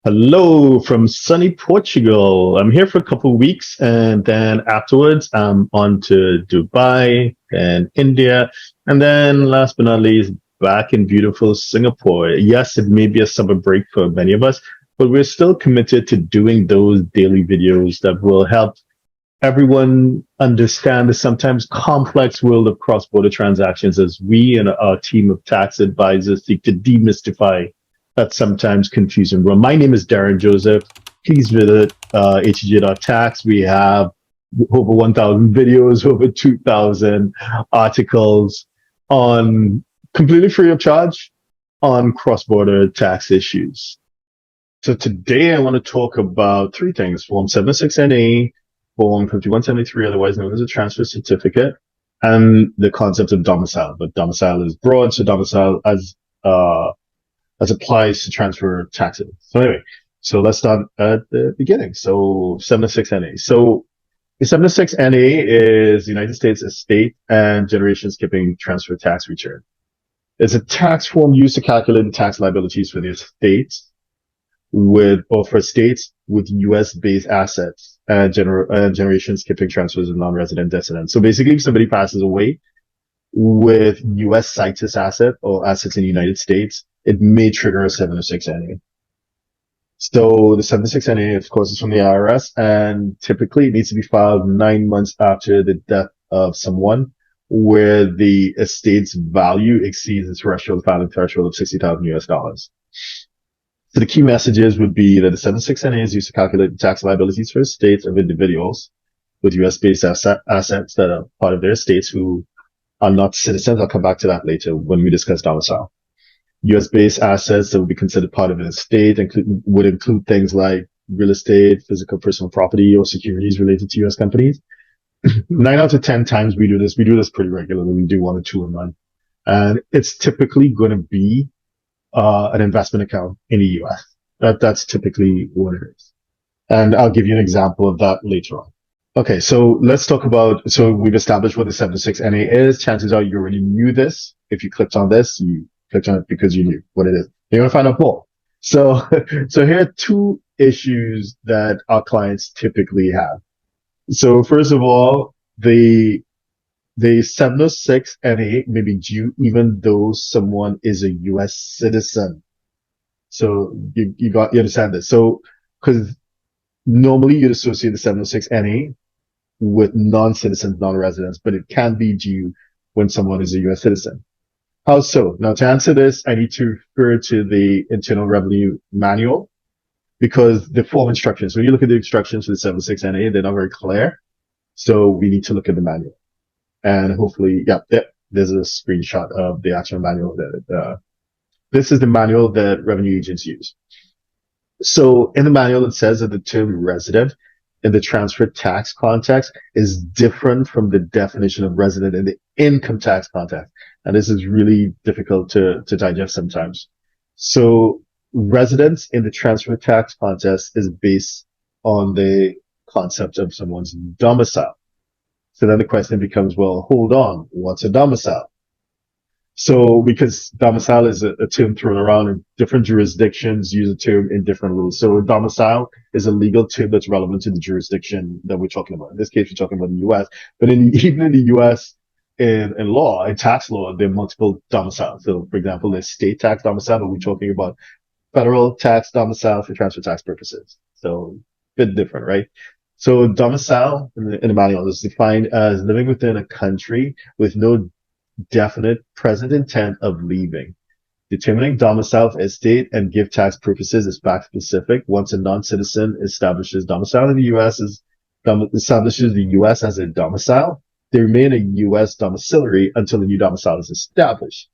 Hello from sunny Portugal. I'm here for a couple of weeks and then afterwards I'm on to Dubai and India. And then last but not least, back in beautiful Singapore. Yes, it may be a summer break for many of us, but we're still committed to doing those daily videos that will help everyone understand the sometimes complex world of cross-border transactions as we and our team of tax advisors seek to demystify that sometimes confusing world. My name is Darren Joseph. Please visit htj.tax. We have over 1,000 videos, over 2,000 articles on completely free of charge on cross-border tax issues. So today I want to talk about three things: Form 76NA, Form 5173, otherwise known as a transfer certificate, and the concept of domicile. But domicile is broad, so domicile as applies to transfer taxes. So anyway, so let's start at the beginning. So 76NA. So the 76NA is the United States estate and generation skipping transfer tax return. It's a tax form used to calculate the tax liabilities for the estates for states with US-based assets and generation skipping transfers of non-resident descendants. So basically, if somebody passes away with US situs asset or assets in the United States, it may trigger a 706NA. So the 706NA, of course, is from the IRS, and typically it needs to be filed 9 months after the death of someone where the estate's value exceeds the filing threshold of 60,000 US dollars. So the key messages would be that the 76NA is used to calculate the tax liabilities for estates of individuals with US-based assets that are part of their estates who are not citizens. I'll come back to that later when we discuss domicile. US-based assets that would be considered part of an estate would include things like real estate, physical personal property, or securities related to US companies. 9 out of 10 times we do this. We do this pretty regularly. We do 1 or 2 a month. And it's typically going to be an investment account in the US. That's typically what it is. And I'll give you an example of that later on. Okay, so let's talk about, so we've established what the 76NA is. Chances are you already knew this. If you clicked on this, you clicked on it because you knew what it is. You want to find out more. So here are two issues that our clients typically have. So first of all, the 706NA may be due even though someone is a US citizen. So you understand this. So, because normally you'd associate the 706NA with non-citizens, non-residents, but it can be due when someone is a US citizen. How so? Now, to answer this, I need to refer to the Internal Revenue Manual because the form instructions, when you look at the instructions for the 76NA, they're not very clear. So we need to look at the manual. And hopefully, there's a screenshot of the actual manual this is the manual that revenue agents use. So in the manual, it says that the term resident in the transfer tax context is different from the definition of resident in the income tax context. And this is really difficult to digest sometimes. So residence in the transfer tax context is based on the concept of someone's domicile. So then the question becomes, well, hold on, what's a domicile? So because domicile is a term thrown around in different jurisdictions, use a term in different rules. So a domicile is a legal term that's relevant to the jurisdiction that we're talking about. In this case, we're talking about the US, but even in the US, in law, in tax law, there are multiple domiciles. So for example, there's state tax domicile, but we're talking about federal tax domicile for transfer tax purposes. So a bit different, right? So domicile in the manual is defined as living within a country with no definite present intent of leaving. Determining domicile for estate and gift tax purposes is fact specific. Once a non-citizen establishes domicile in the US establishes the US as a domicile, they remain a US domiciliary until the new domicile is established.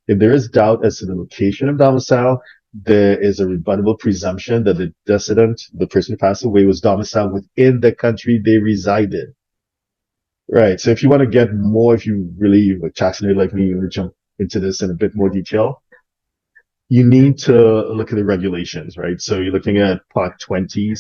If there is doubt as to the location of domicile, there is a rebuttable presumption that the decedent, the person who passed away, was domiciled within the country they resided. Right. So if you want to get more, if you really are tax nerd like me, you want to jump into this in a bit more detail, you need to look at the regulations, right? So you're looking at Part 20,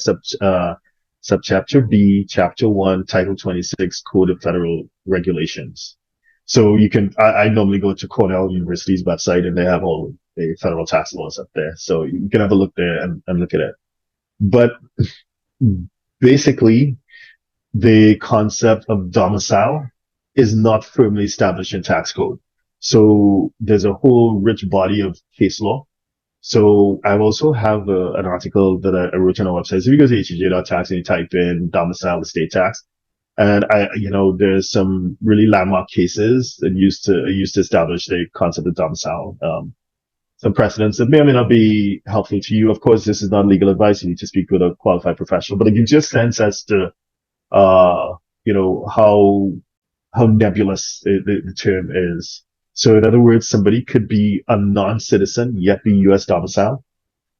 Subchapter B, Chapter 1, Title 26, Code of Federal Regulations. So you can, I normally go to Cornell University's website and they have all the federal tax laws up there. So you can have a look there and look at it. But basically, the concept of domicile is not firmly established in tax code. So there's a whole rich body of case law. So I also have an article that I wrote on our website. So if you go to hej.tax and you type in domicile estate tax, and there's some really landmark cases that used to establish the concept of domicile. Some precedents that may or may not be helpful to you. Of course, this is not legal advice. You need to speak with a qualified professional, but it gives you a sense as to, uh, how nebulous the term is. So in other words, somebody could be a non-citizen yet be U.S. domicile,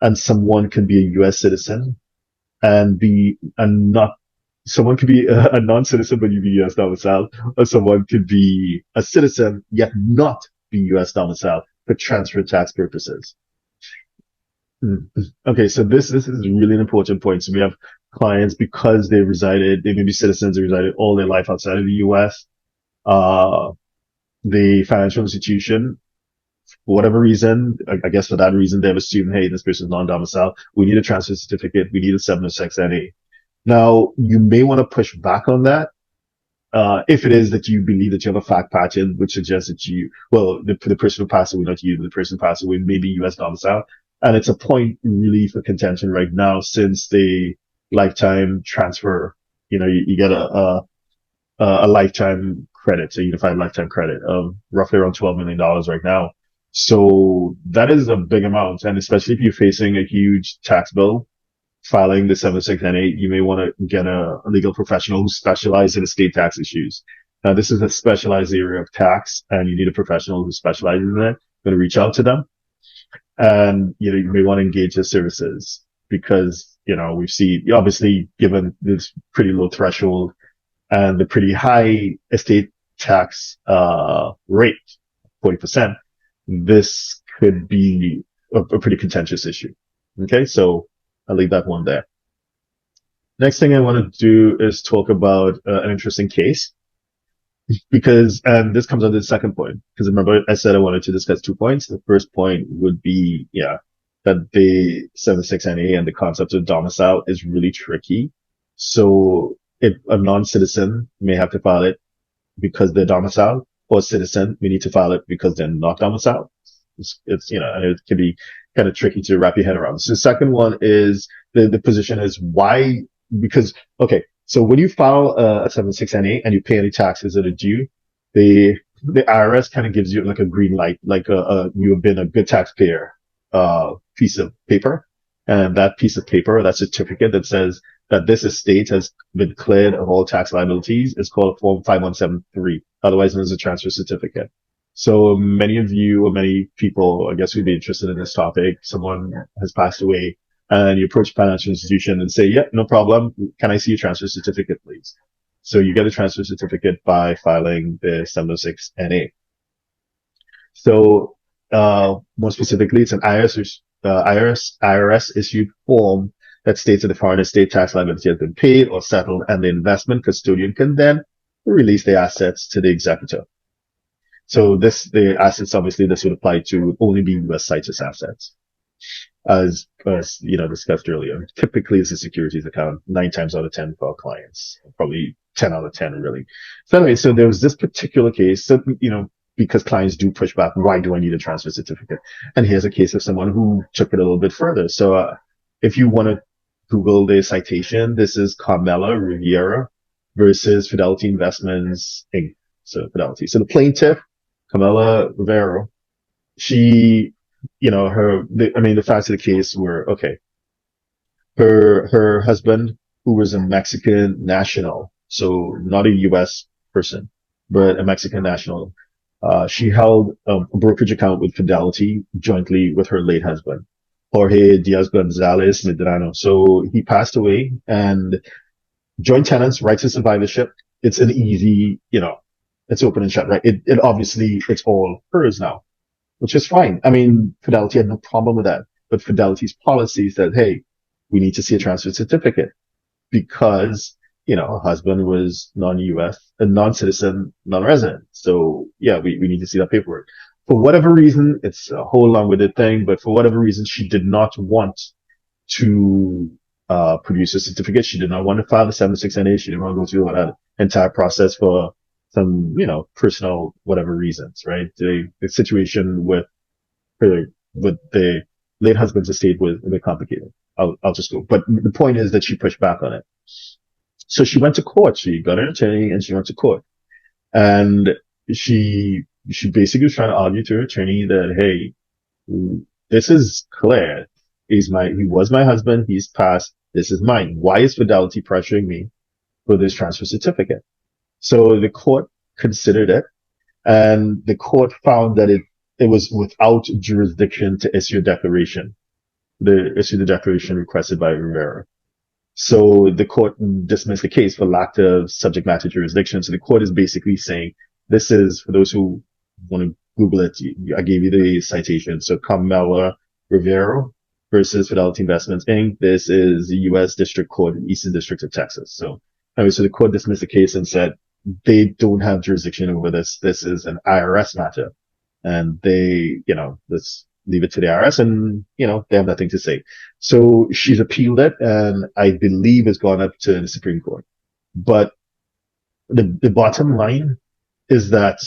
and someone can be a U.S. citizen and be a not. Someone could be a non-citizen but you be U.S. domicile, or someone could be a citizen yet not be U.S. domicile for transfer tax purposes. Okay, so this is really an important point. So we have clients because they may be citizens, they resided all their life outside of the U.S. The financial institution, for whatever reason, I guess for that reason, they've assumed, hey, this person is non-domicile. We need a transfer certificate. We need a 706NA. Now, you may want to push back on that. If it is that you believe that you have a fact pattern which suggests that the person who passed away, not you, the person who passed away may be U.S. domicile. And it's a point really for contention right now since the lifetime transfer, you get a lifetime credit, a unified lifetime credit of roughly around $12 million right now. So that is a big amount. And especially if you're facing a huge tax bill, filing the 706N8, you may want to get a legal professional who specializes in estate tax issues. Now, this is a specialized area of tax, and you need a professional who specializes in it. You're going to reach out to them, and you may want to engage their services because we've seen, obviously, given this pretty low threshold and the pretty high estate tax rate, 40%, this could be a pretty contentious issue. Okay, so I'll leave that one there. Next thing I want to do is talk about an interesting case and this comes on to the second point, because remember I said I wanted to discuss 2 points. The first point would be, that the 76NA and the concept of domicile is really tricky. So if a non-citizen may have to file it because they're domiciled, or a citizen may need to file it because they're not domiciled. It's and it can be kind of tricky to wrap your head around. So the second one is the position is why, because, okay, so when you file a 76NA and you pay any taxes that are due, the IRS kind of gives you like a green light, like you have been a good taxpayer, piece of paper. And that piece of paper, that certificate that says that this estate has been cleared of all tax liabilities is called Form 5173, otherwise known as a transfer certificate. So many of you, or many people, I guess, would be interested in this topic. Someone has passed away and you approach a financial institution and say, yeah, no problem. Can I see a transfer certificate, please? So you get a transfer certificate by filing the 706NA. So, more specifically, it's an IRS issued form that states that the foreign estate tax liability has been paid or settled, and the investment custodian can then release the assets to the executor. So the assets, obviously, this would apply to only be U.S. situs assets. As discussed earlier, typically it's a securities account 9 times out of 10 for our clients, probably 10 out of 10 really. So anyway, so there was this particular case, so, because clients do push back, why do I need a transfer certificate? And here's a case of someone who took it a little bit further. So, if you want to Google the citation, this is Carmela Rivero versus Fidelity Investments Inc. So Fidelity. So the plaintiff, Carmela Rivero, she, the facts of the case were, okay, her husband, who was a Mexican national, so not a U.S. person, but a Mexican national, she held a brokerage account with Fidelity jointly with her late husband, Jorge Diaz Gonzalez Medrano. So he passed away, and joint tenants, rights of survivorship, it's an easy, it's open and shut, right? It obviously, it's all hers now, which is fine. I mean, Fidelity had no problem with that, but Fidelity's policy said, hey, we need to see a transfer certificate because, her husband was non-US, a non-citizen, non-resident. So yeah, we need to see that paperwork. for whatever reason, it's a whole long-winded thing, but for whatever reason, she did not want to produce a certificate. She did not want to file the 76NA. She didn't want to go through that entire process for some, personal whatever reasons, right? The situation with her, with the late husband's estate was a bit complicated. I'll just go. But the point is that she pushed back on it. So she went to court. She got an attorney and she went to court. And she basically was trying to argue to her attorney that, hey, this is clear. He was my husband. He's passed. This is mine. Why is Fidelity pressuring me for this transfer certificate? So the court considered it, and the court found that it was without jurisdiction to issue a declaration. Issue the declaration requested by Rivero. So the court dismissed the case for lack of subject matter jurisdiction. So the court is basically saying, this is, for those who want to Google it, I gave you the citation. So Carmela Rivero versus Fidelity Investments Inc. This is the U.S. District Court in Eastern District of Texas. So anyway, so the court dismissed the case and said they don't have jurisdiction over this. This is an IRS matter. And they, let's leave it to the IRS, and, they have nothing to say. So she's appealed it, and I believe it's gone up to the Supreme Court. But the bottom line is that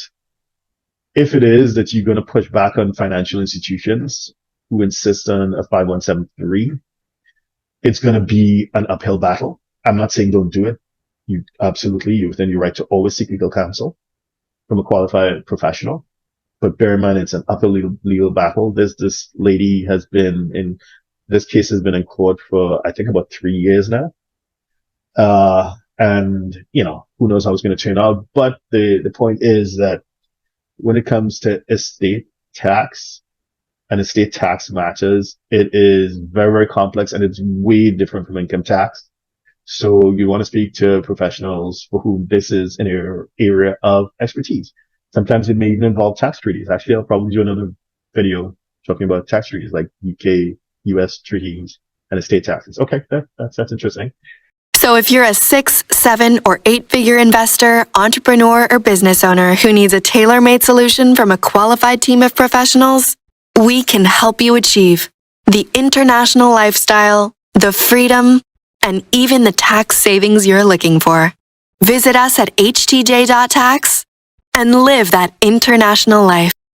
if it is that you're going to push back on financial institutions who insist on a 5173, it's going to be an uphill battle. I'm not saying don't do it. You're within your right to always seek legal counsel from a qualified professional. But bear in mind, it's an uphill legal battle. This lady has been in, this case has been in court for, I think, about 3 years now. And, who knows how it's going to turn out. But the point is that when it comes to estate tax and estate tax matters, it is very, very complex, and it's way different from income tax. So you want to speak to professionals for whom this is an area of expertise. Sometimes it may even involve tax treaties. Actually, I'll probably do another video talking about tax treaties like UK, US treaties, and estate taxes. Okay, that's interesting. So if you're a 6, 7, or 8-figure investor, entrepreneur, or business owner who needs a tailor-made solution from a qualified team of professionals, we can help you achieve the international lifestyle, the freedom, and even the tax savings you're looking for. Visit us at htj.tax and live that international life.